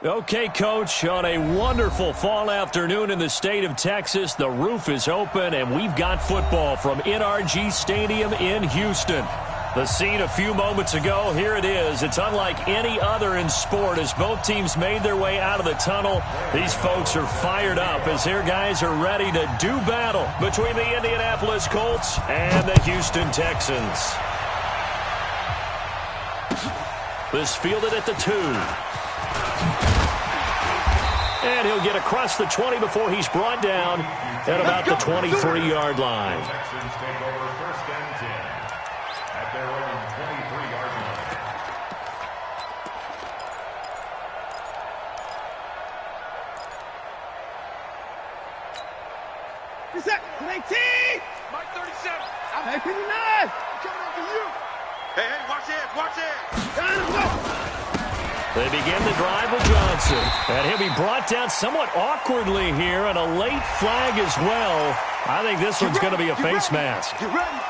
Okay, Coach, on a wonderful fall afternoon in the state of Texas, the roof is open, and we've got football from NRG Stadium in Houston. The scene a few moments ago, here it is. It's unlike any other in sport as both teams made their way out of the tunnel. These folks are fired up as their guys are ready to do battle between the Indianapolis Colts and the Houston Texans. This fielded at the 2. And he'll get across the 20 before he's brought down at about the 23-yard line. Texans take over 1st and 10 at their own 23-yard line. Reset. 18. Mike 37. Hey, 59. Coming after you. Hey, watch it, watch it. They begin the drive with Johnson. And he'll be brought down somewhat awkwardly here, and a late flag as well. I think this one's going to be a face mask. Get ready.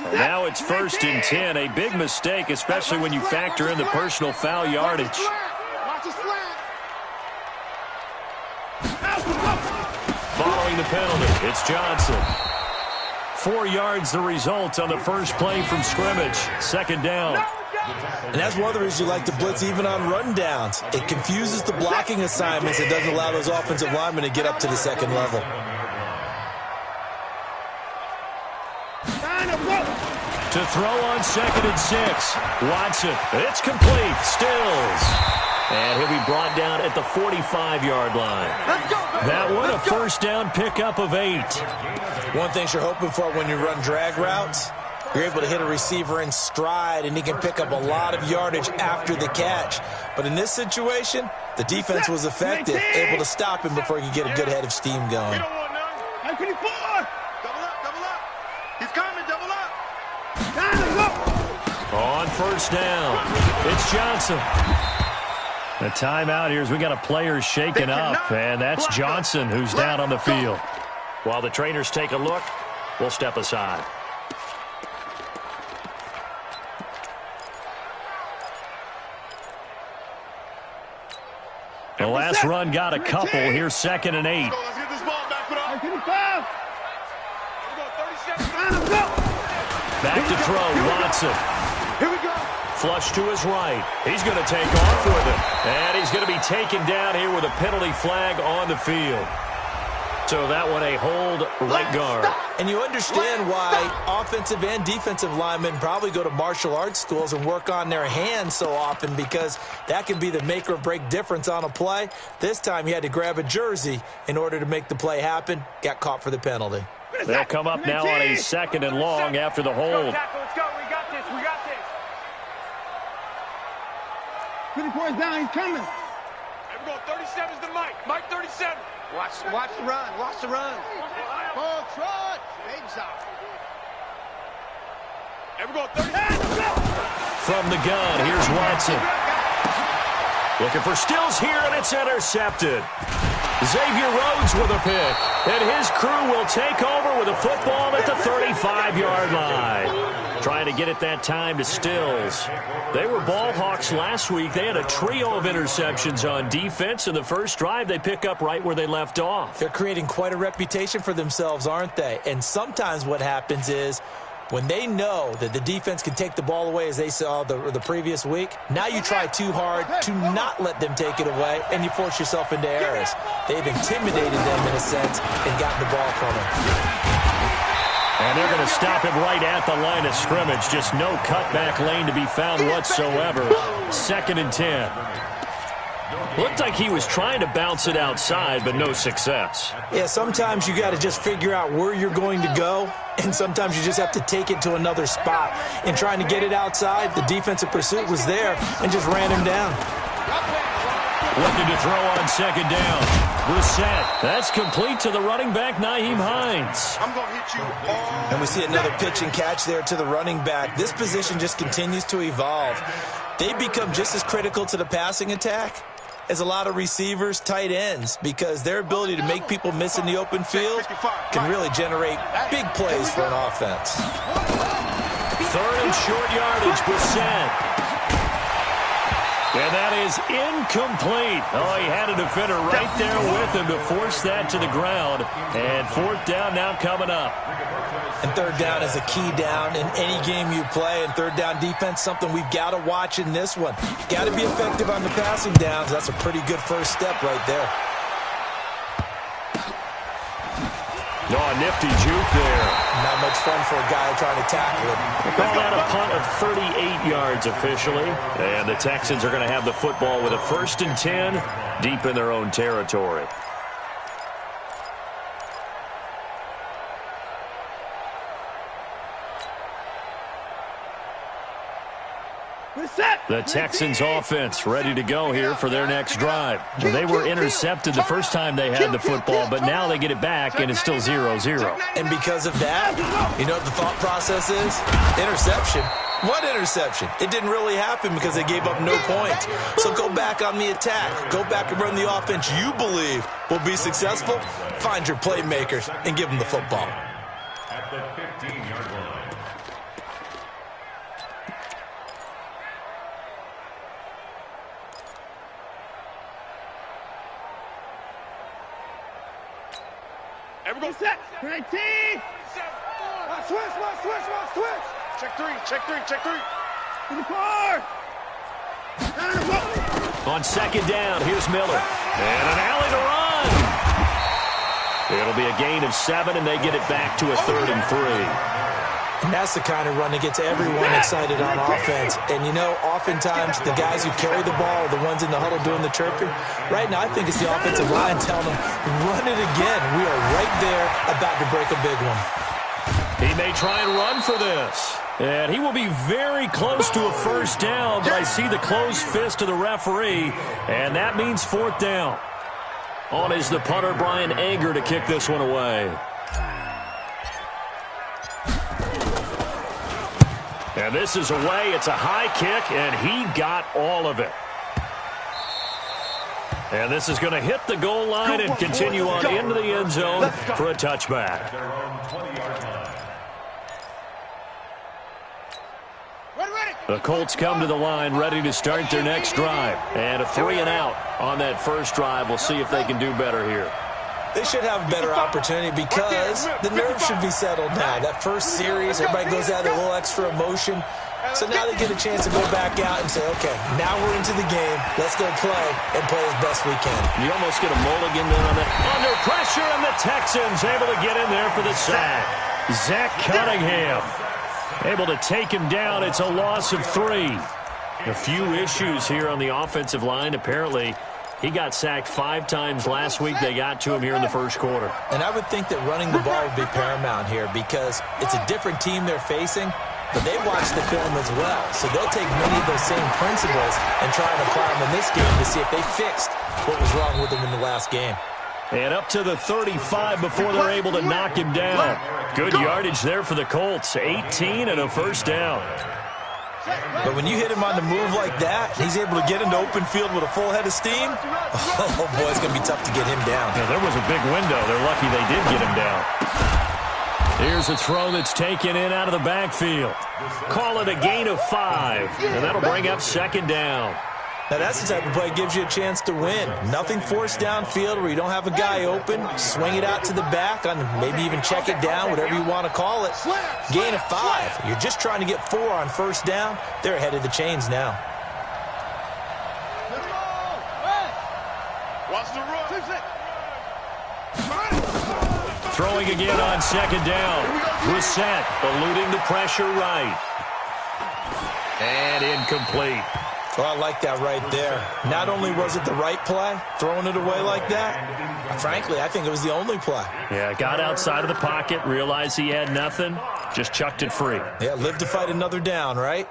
And now it's 1st and 10. A big mistake, especially when you factor in the personal foul yardage. Watch the slant. Following the penalty, it's Johnson. 4 yards the result on the first play from scrimmage. 2nd down. And that's one of the reasons you like to blitz even on run downs. It confuses the blocking assignments. It doesn't allow those offensive linemen to get up to the 2nd level. To throw on 2nd and 6. Watson. It's complete. Stills. And he'll be brought down at the 45-yard line. That one, a first down pickup of 8. One thing you're hoping for when you run drag routes, you're able to hit a receiver in stride, and he can pick up a lot of yardage after the catch. But in this situation, the defense was effective, able to stop him before he could get a good head of steam going. We don't want none. Hey, 24. Double up, double up. He's coming, double up. On first down, it's Johnson. The timeout here is we got a player shaken up, and that's Johnson who's down on the field. While the trainers take a look, we'll step aside. The last run got a couple. Here's 2nd and 8. Let's get this ball back. Put up. 25. Here we go, 37. Back to throw, Watson. Here we go. Flush to his right. He's going to take off with it. And he's going to be taken down here with a penalty flag on the field. So that one a hold right guard. And you understand why offensive and defensive linemen probably go to martial arts schools and work on their hands so often, because that can be the make or break difference on a play. This time he had to grab a jersey in order to make the play happen. Got caught for the penalty. They'll come up now on a 2nd and long after the hold. Let's go. We got this. We got this. 24 is down. He's coming. Here we go. 37's the Mike. Mike 37. Watch the run. Watch the run. Ball trot. Baby shot. Here we go. 30. From the gun, here's Watson. Looking for Stills here, and it's intercepted. Xavier Rhodes with a pick, and his crew will take over with a football at the 35-yard line. Trying to get it that time to Stills. They were ball hawks last week. They had a trio of interceptions on defense. In the first drive, they pick up right where they left off. They're creating quite a reputation for themselves, aren't they? And sometimes what happens is, when they know that the defense can take the ball away, as they saw the previous week, now you try too hard to not let them take it away, and you force yourself into errors. They've intimidated them in a sense and gotten the ball from them. And they're going to stop him right at the line of scrimmage. Just no cutback lane to be found whatsoever. 2nd and 10. Looked like he was trying to bounce it outside, but no success. Yeah, sometimes you got to just figure out where you're going to go, and sometimes you just have to take it to another spot. In trying to get it outside, the defensive pursuit was there and just ran him down. Looking to throw on 2nd down. Brissett. That's complete to the running back, Nyheim Hines. I'm going to hit you all. And we see another pitch and catch there to the running back. This position just continues to evolve. They become just as critical to the passing attack as a lot of receivers, tight ends, because their ability to make people miss in the open field can really generate big plays for an offense. Third and short yardage, Brissett. And that is incomplete. Oh, he had a defender right there with him to force that to the ground. And fourth down now coming up. And third down is a key down in any game you play. And third down defense, something we've got to watch in this one. Got to be effective on the passing downs. That's a pretty good first step right there. Oh, nifty juke there. Not much fun for a guy trying to tackle him. We'll call that a punt of 38 yards officially. And the Texans are going to have the football with a 1st and 10 deep in their own territory. The Texans offense ready to go here for their next drive. They were intercepted the first time they had the football, but now they get it back, and it's still 0-0. And because of that, you know what the thought process is? Interception. What interception? It didn't really happen because they gave up no points. So go back on the attack. Go back and run the offense you believe will be successful. Find your playmakers and give them the football. At the 15-yard line. Everybody set. 19. Switch. Check three. To the car. On second down, here's Miller. And an alley to run. It'll be a gain of 7, and they get it back to a 3rd and 3. And that's the kind of run that gets everyone excited on offense. And, you know, oftentimes the guys who carry the ball are the ones in the huddle doing the chirping. Right now, I think it's the offensive line telling them, run it again. We are right there about to break a big one. He may try and run for this. And he will be very close to a first down, but I see the closed fist of the referee, and that means 4th down. On is the punter, Brian Anger, to kick this one away. And this is away. It's a high kick, and he got all of it. And this is going to hit the goal line and continue on into the end zone for a touchback. Their own 20-yard line. The Colts come to the line ready to start their next drive. And a 3 and out on that first drive. We'll see if they can do better here. They should have a better opportunity because the nerves should be settled now. That first series, everybody goes out a little extra emotion. So now they get a chance to go back out and say, okay, now we're into the game. Let's go play and play as best we can. You almost get a mulligan then on that. Under pressure, and the Texans able to get in there for the sack. Zach Cunningham able to take him down. It's a loss of 3. A few issues here on the offensive line. Apparently, he got sacked 5 times last week. They got to him here in the first quarter. And I would think that running the ball would be paramount here because it's a different team they're facing, but they watch the film as well. So they'll take many of those same principles and try and apply them in this game to see if they fixed what was wrong with them in the last game. And up to the 35 before they're able to knock him down. Good yardage there for the Colts. 18 and a first down. But when you hit him on the move like that, he's able to get into open field with a full head of steam. Oh, boy, it's going to be tough to get him down. Yeah, there was a big window. They're lucky they did get him down. Here's a throw that's taken in out of the backfield. Call it a gain of 5, and that'll bring up second down. Now, that's the type of play that gives you a chance to win. Nothing forced downfield where you don't have a guy open. Swing it out to the back, on maybe even check it down, whatever you want to call it. Gain of 5. You're just trying to get 4 on first down. They're ahead of the chains now. Watch the run. Throwing again on second down. Brissett eluding the pressure right. And incomplete. Well, I like that right there. Not only was it the right play, throwing it away like that, frankly, I think it was the only play. Yeah, got outside of the pocket, realized he had nothing, just chucked it free. Yeah, live to fight another down, right?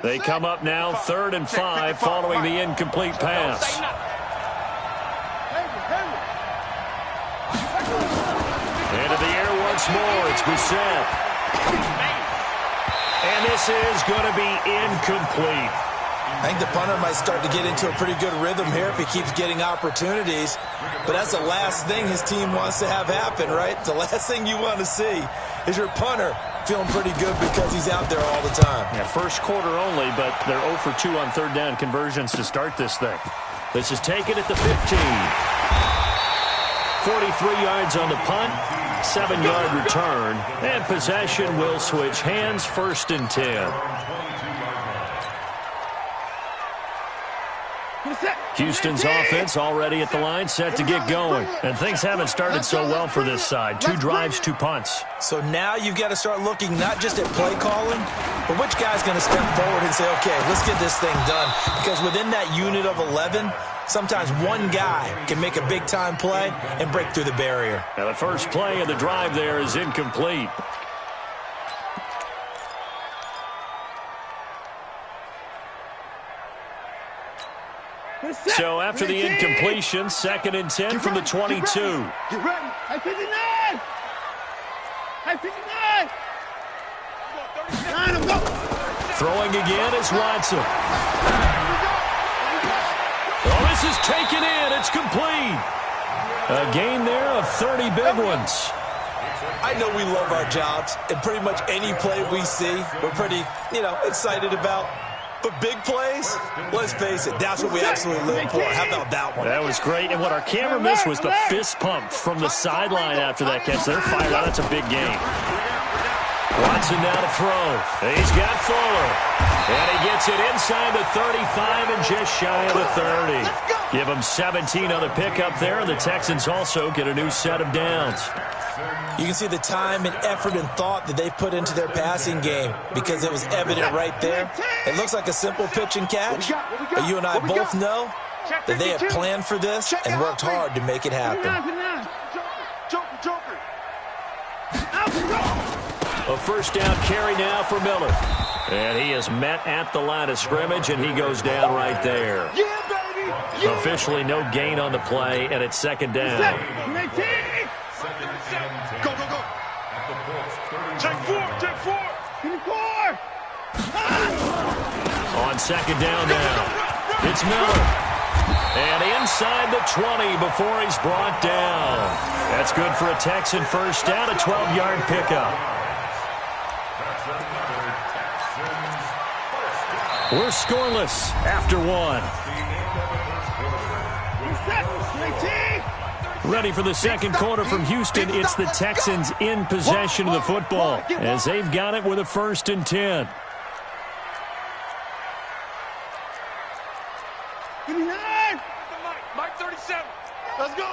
They come up now 3rd and 5 following the incomplete pass. Into the air once more, it's Brissett. And this is going to be incomplete. I think the punter might start to get into a pretty good rhythm here if he keeps getting opportunities. But that's the last thing his team wants to have happen, right? The last thing you want to see is your punter feeling pretty good because he's out there all the time. Yeah, first quarter only, but they're 0 for 2 on third down conversions to start this thing. This is taken at the 15. 43 yards on the punt, 7-yard return, and possession will switch hands, 1st and 10. Houston's offense already at the line, set to get going. And things haven't started so well for this side. 2 drives, 2 punts. So now you've got to start looking not just at play calling, but which guy's going to step forward and say, okay, let's get this thing done. Because within that unit of 11, sometimes one guy can make a big-time play and break through the barrier. Now the first play of the drive there is incomplete. So after the incompletion, 2nd and 10 from the 22. Get ready. I 59. I 59. Throwing again is Watson. Oh, this is taken in. It's complete. A gain there of 30 big ones. I know we love our jobs, and pretty much any play we see, we're pretty, excited about. But big plays, let's face it, that's what we absolutely live for. How about that one? That was great. And what our camera missed was the fist pump from the sideline after that catch. They're fired out. That's a big game. Watson now to throw. He's got Fuller. And he gets it inside the 35 and just shy of the 30. Give him 17 on the pickup there. And the Texans also get a new set of downs. You can see the time and effort and thought that they put into their passing game because it was evident right there. It looks like a simple pitch and catch, but you and I both know that they have planned for this and worked hard to make it happen. A first down carry now for Miller. And he is met at the line of scrimmage, and he goes down right there. Officially no gain on the play, and it's 2nd down. Go, go, go. Check 4. On 2nd down now, it's Miller. And inside the 20 before he's brought down. That's good for a Texan first down, a 12-yard pickup. We're scoreless after 1. Ready for the second quarter from Houston. It's the Texans in possession of the football as they've got it with a 1st and 10. Mike 37. Let's go.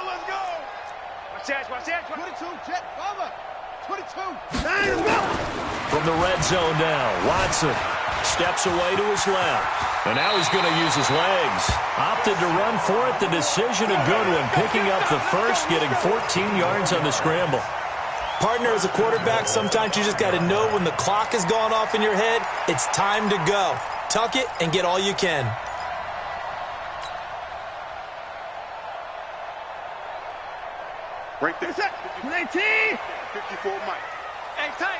Watch that. 22, check, over. 22. From the red zone now, Watson steps away to his left. And now he's going to use his legs. Opted to run for it. The decision a good one. Picking up the first, getting 14 yards on the scramble. Partner, as a quarterback, sometimes you just got to know when the clock has gone off in your head, it's time to go. Tuck it and get all you can. Right there. 19. 54, Mike. Hey, tight.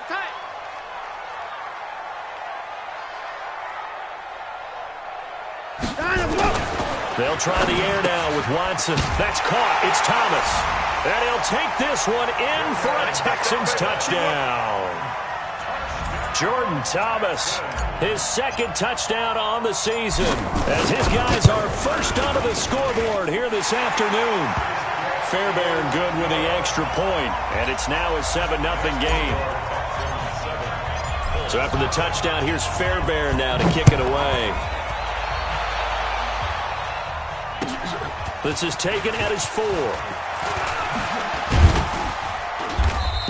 They'll try the air now with Watson. That's caught. It's Thomas. And he'll take this one in for a Texans touchdown. Jordan Thomas, his 2nd touchdown on the season, as his guys are first onto the scoreboard here this afternoon. Fairbairn good with the extra point, and it's now a 7-0 game. So after the touchdown, here's Fairbairn now to kick it away. This is taken at his 4.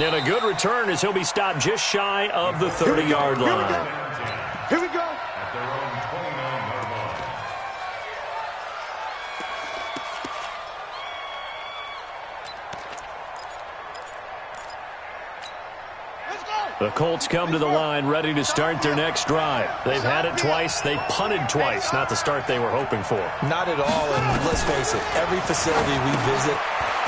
And a good return as he'll be stopped just shy of the 30-yard line. Here we go. At their own 29-yard line. The Colts come to the line ready to start their next drive. They've had it twice. They've punted twice. Not the start they were hoping for. Not at all, and let's face it, every facility we visit,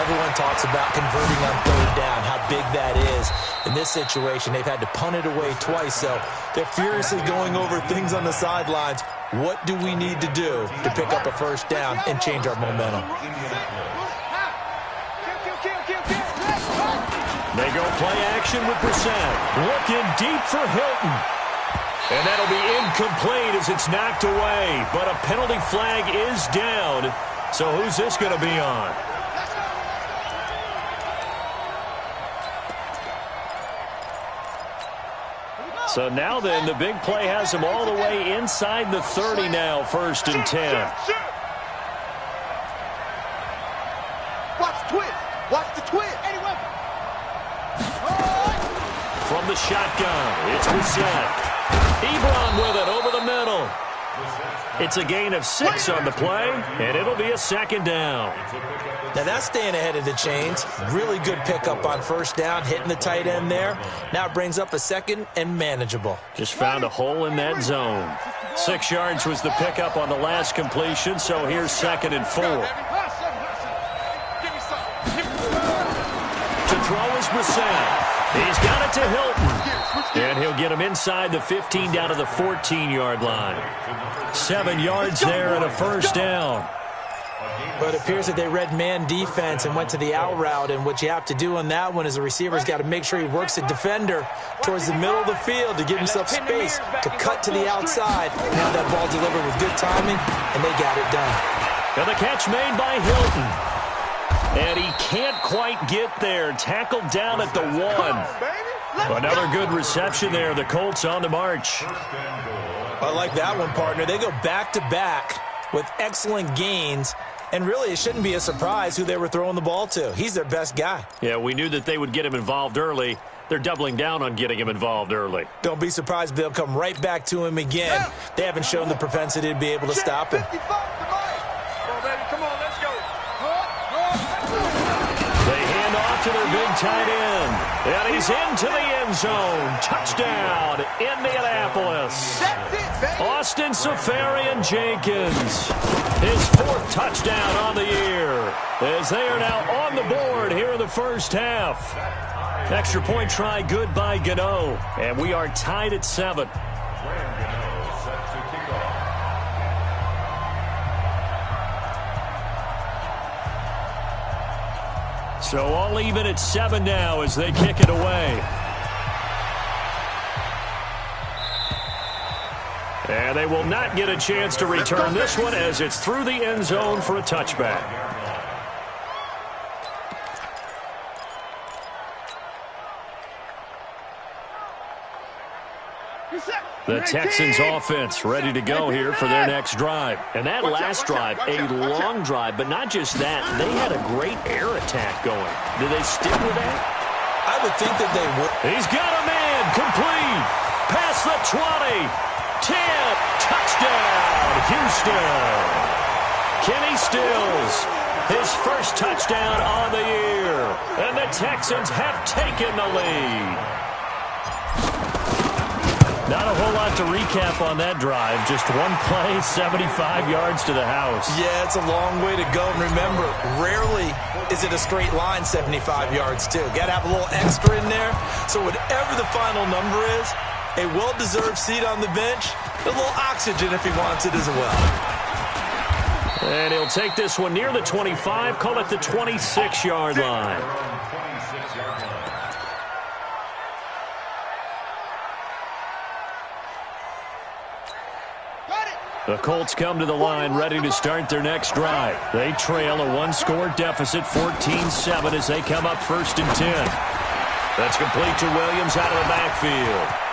everyone talks about converting on third down, how big that is. In this situation, they've had to punt it away twice, so they're furiously going over things on the sidelines. What do we need to do to pick up a first down and change our momentum? They go play action with Brissett. Looking deep for Hilton. And that'll be incomplete as it's knocked away. But a penalty flag is down. So who's this going to be on? So now then, the big play has him all the way inside the 30 now, 1st and 10. Watch the twist. Watch the twist. From the shotgun, it's Brissett. Ebron with it over the middle. It's a gain of 6 on the play, and it'll be a 2nd down. Now that's staying ahead of the chains. Really good pickup on 1st down, hitting the tight end there. Now it brings up a 2nd and manageable. Just found a hole in that zone. 6 yards was the pickup on the last completion, so here's 2nd and 4. To throw is Brissett. He's got it to Hilton. And he'll get him inside the 15 down to the 14-yard line. 7 yards there and a 1st down. But it appears that they read man defense and went to the out route. And what you have to do on that one is the receiver's got to make sure he works the defender towards the middle of the field to give himself space to cut to the outside and have that ball delivered with good timing, and they got it done. And the catch made by Hilton. And he can't quite get there. Tackled down at the 1. Another good reception there. The Colts on the march. I like that one, partner. They go back-to-back with excellent gains. And really, it shouldn't be a surprise who they were throwing the ball to. He's their best guy. Yeah, we knew that they would get him involved early. They're doubling down on getting him involved early. Don't be surprised if they'll come right back to him again. They haven't shown the propensity to be able to stop him. To their big tight end. And he's into the end zone. Touchdown, Indianapolis. Austin Seferian-Jenkins. His 4th touchdown on the year. As they are now on the board here in the first half. Extra point try good by Gano. And we are tied at 7. So all even at 7 now as they kick it away. And they will not get a chance to return this one as it's through the end zone for a touchback. The Texans offense ready to go here for their next drive. And that last drive, a long drive, but not just that. They had a great air attack going. Do they stick with that? I would think that they would. He's got a man, complete. Past the 20. 10. Touchdown, Houston. Kenny Stills, his first touchdown on the year. And the Texans have taken the lead. Not a whole lot to recap on that drive. Just one play, 75 yards to the house. Yeah, it's a long way to go. And remember, rarely is it a straight line 75 yards, too. Got to have a little extra in there. So whatever the final number is, a well-deserved seat on the bench, a little oxygen if he wants it as well. And he'll take this one near the 25, call it the 26-yard line. The Colts come to the line ready to start their next drive. They trail a one-score deficit, 14-7, as they come up 1st and 10. That's complete to Williams out of the backfield.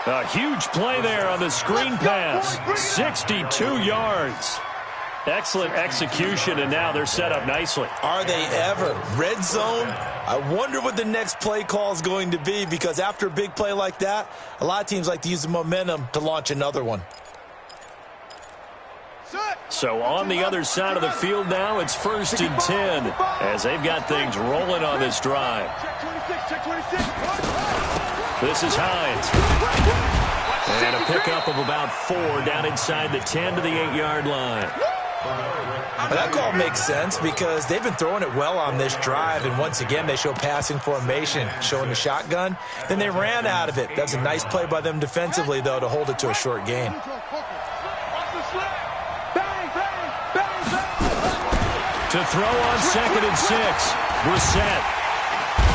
A huge play there on the screen pass. 62 yards. Excellent execution, and now they're set up nicely. Are they ever? Red zone? I wonder what the next play call is going to be, because after a big play like that, a lot of teams like to use the momentum to launch another one. So on the other side of the field now, it's 1st and 10 as they've got things rolling on this drive. This is Hines. And a pickup of about 4 down inside the 10 to the 8-yard line. Well, that call makes sense because they've been throwing it well on this drive, and once again they show passing formation, showing the shotgun. Then they ran out of it. That's a nice play by them defensively, though, to hold it to a short gain. To throw on 2nd and 6, Brissett.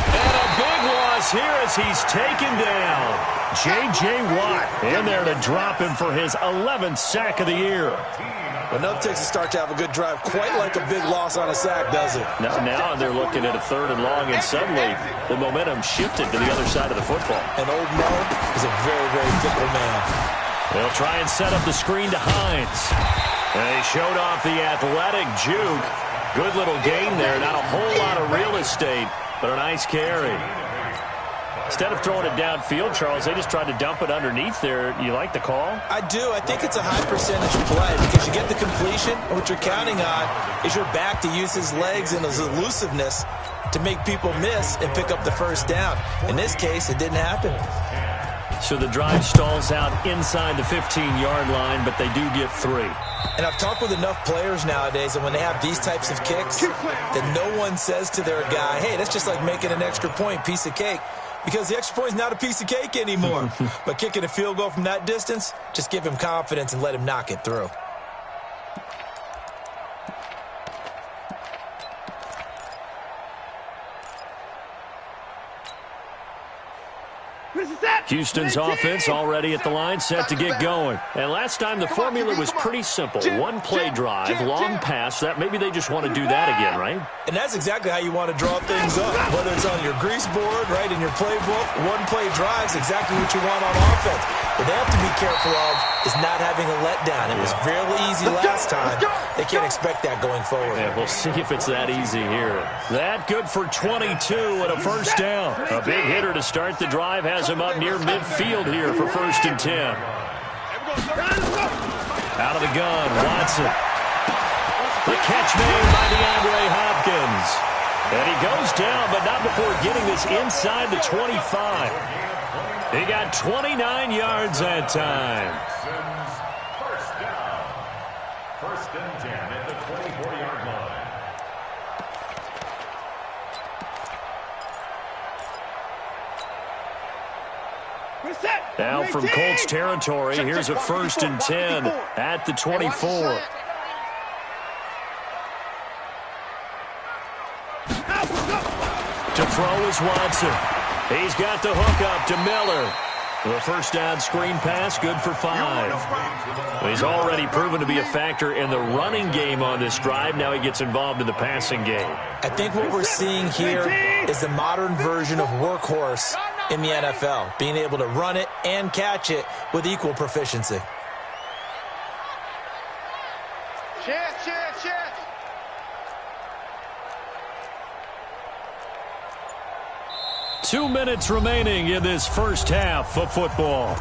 And a big loss here as he's taken down. J.J. Watt in there to drop him for his 11th sack of the year. Well, no Texans start to have a good drive, quite like a big loss on a sack, does it? Now they're looking at a 3rd and long, and suddenly the momentum shifted to the other side of the football. And old Mo is a very, very fickle man. They'll try and set up the screen to Hines. And they showed off the athletic juke. Good little gain there. Not a whole lot of real estate, but a nice carry. Instead of throwing it downfield, Charles, they just tried to dump it underneath there. You like the call? I do. I think it's a high percentage play because you get the completion, and what you're counting on is your back to use his legs and his elusiveness to make people miss and pick up the first down. In this case, it didn't happen. So the drive stalls out inside the 15-yard line, but they do get 3. And I've talked with enough players nowadays, and when they have these types of kicks, that no one says to their guy, hey, that's just like making an extra point, piece of cake. Because the extra point is not a piece of cake anymore. But kicking a field goal from that distance, just give him confidence and let him knock it through. Houston's offense already at the line, set to get going. And last time the formula was pretty simple. One-play drive, long pass. That maybe they just want to do that again, right? And that's exactly how you want to draw things up. Whether it's on your grease board, right, in your playbook, one-play drive is exactly what you want on offense. What they have to be careful of is not having a letdown. It was fairly easy last time. They can't expect that going forward. Yeah, we'll see if it's that easy here. That good for 22 and a first down. A big hitter to start the drive has him up near midfield here for 1st and 10. Out of the gun, Watson. The catch made by DeAndre Hopkins. And he goes down, but not before getting this inside the 25. He got 29 yards that time. First down. 1st and 10 at the 24-yard line. Now from Colts territory, here's a 1st and 10 at the 24. To throw is Watson. He's got the hook up to Miller. The first down screen pass, good for 5. He's already proven to be a factor in the running game on this drive. Now he gets involved in the passing game. I think what we're seeing here is the modern version of workhorse in the NFL, being able to run it and catch it with equal proficiency. Chance. 2 minutes remaining in this first half of football.